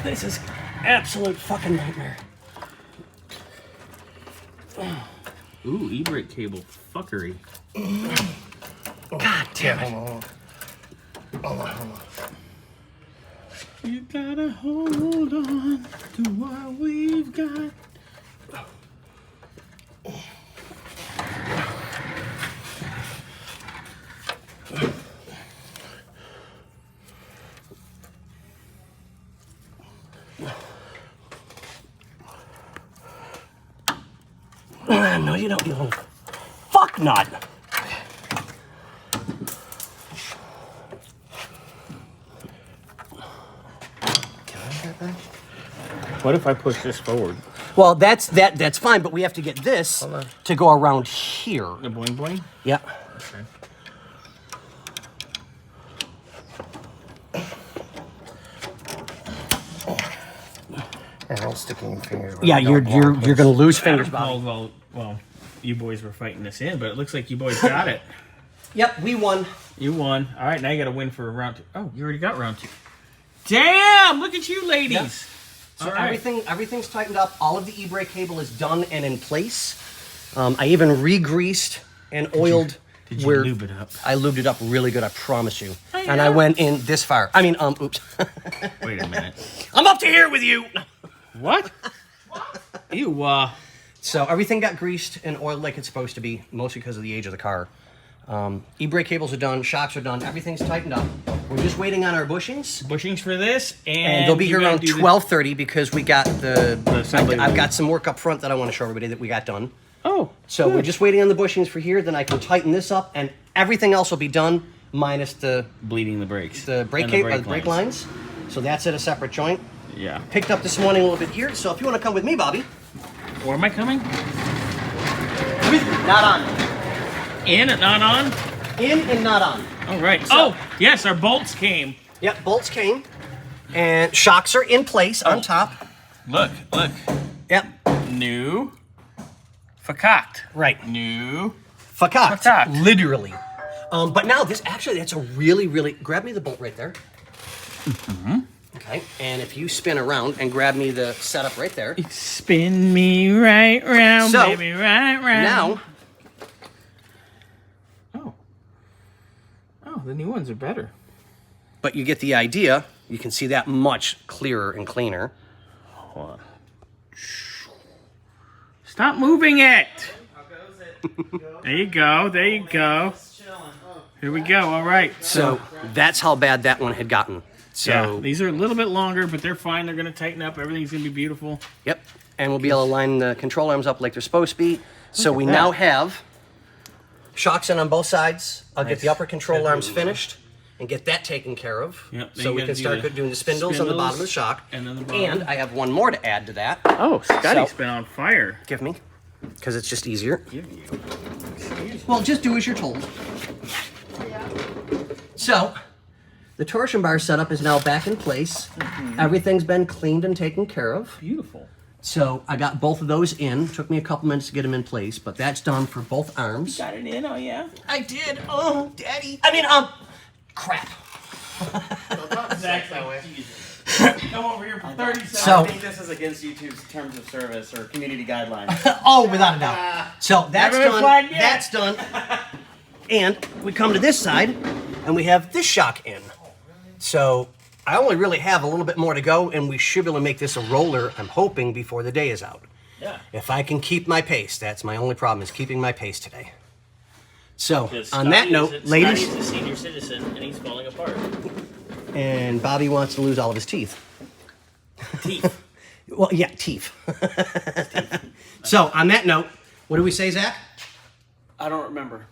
This is absolute fucking nightmare. Ooh, e-brake cable fuckery. God damn it. Hold on. You gotta hold on to what we've got. No, you don't, you little fuck nut. Can I get that? What if I push this forward? Well, that's fine, but we have to get this Hold on. to go around here. The boing boing? Yeah. Okay. Yeah, don't stick in your fingers. Yeah, you're gonna lose fingers, Bobby. Well, you boys were fighting this in, but it looks like you boys got it. Yep, we won. You won. All right, now you got to win for round 2. Oh, you already got round 2. Damn! Look at you, ladies. Yep. So All right. everything's tightened up. All of the e-brake cable is done and in place. I even re-greased and oiled. Did you lube it up? I lubed it up really good, I promise you. I And I know. went in this far. I mean, oops. Wait a minute. I'm up to here with you. What? You, So everything got greased and oiled like it's supposed to be, mostly because of the age of the car. E-brake cables are done, shocks are done, everything's tightened up. We're just waiting on our bushings. bushings for this, And they'll be here you gotta around do the- 12:30 because we got assembly I've line. got some work up front that I want to show everybody that we got done. Oh, So we're good. just waiting on the bushings for here, then I can tighten this up and everything else will be done minus the bleeding the brakes. brake And cable, the brake lines. So that's at a separate joint. Yeah. Picked up this morning a little bit here, so if you want to come with me, Bobby. Where am I coming? Not on. In and not on? In and not on. All right. So- Oh, yes, our bolts came. Yep, bolts came. And shocks are in place on top. Look. Yep. New. Facocked. Right. New. Facocked. Facocked. Literally. But now this actually, that's a really, grab me the bolt right there. Mm-hmm. Okay, and if you spin around and grab me the setup right there. Spin me right round, So, baby, right round. Now, Oh, the new ones are better. but you get the idea. You can see that much clearer and cleaner. Hold on. Stop moving it. There you go. Here we go. All right. So that's how bad that one had gotten. So, yeah, these are a little bit longer, but they're fine. They're going to tighten up. Everything's going to be beautiful. yep. And we'll be able to line the control arms up like they're supposed to be. So we that. now have shocks in on both sides. I'll get Nice. the upper control arms finished and get that taken care of. Yep, then So you we gotta can do start the doing the spindles on the bottom of the spindles, shock. and then the bottom. And I have one more to add to that. Oh, Scotty's So- been on fire. Give me, because it's just easier. Give you. Well, just do as you're told. So, the torsion bar setup is now back in place. Everything's been cleaned and taken care of. Beautiful. So, I got both of those in. Took me a couple minutes to get them in place, but that's done for both arms. Got it in, oh yeah? I did. Oh, daddy. I mean, crap. Zach's that way. Come over here for 30 seconds. So- I think this is against YouTube's terms of service or community guidelines. Oh, without a doubt. So that's Never been done. flagged yet. That's done. And we come to this side, and we have this shock in. So I only really have a little bit more to go, and we should be able to make this a roller, I'm hoping, before the day is out. Yeah. If I can keep my pace, that's my only problem, is keeping my pace today. So, Because on that note, ladies, Scotty's a senior citizen and he's falling apart. and Bobby wants to lose all of his teeth. Teeth. Well, yeah, teeth. So, on that note, what do we say, Zach? I don't remember.